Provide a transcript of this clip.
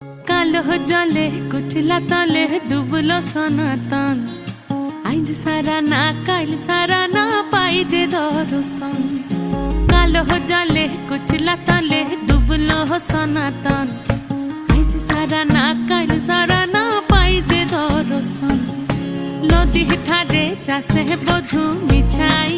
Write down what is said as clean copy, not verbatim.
কালো জলে কুচলা তলে ডুবলো সনাতন। আইজ সারা না কাল সারা না পাই যে দর্শন। কালো জলে কুচলা তলে ডুবলো সনাতন। আইজ সারা না কাল সারা না পাই যে দর্শন। নদী ঠারে চাষে বধু মিছাই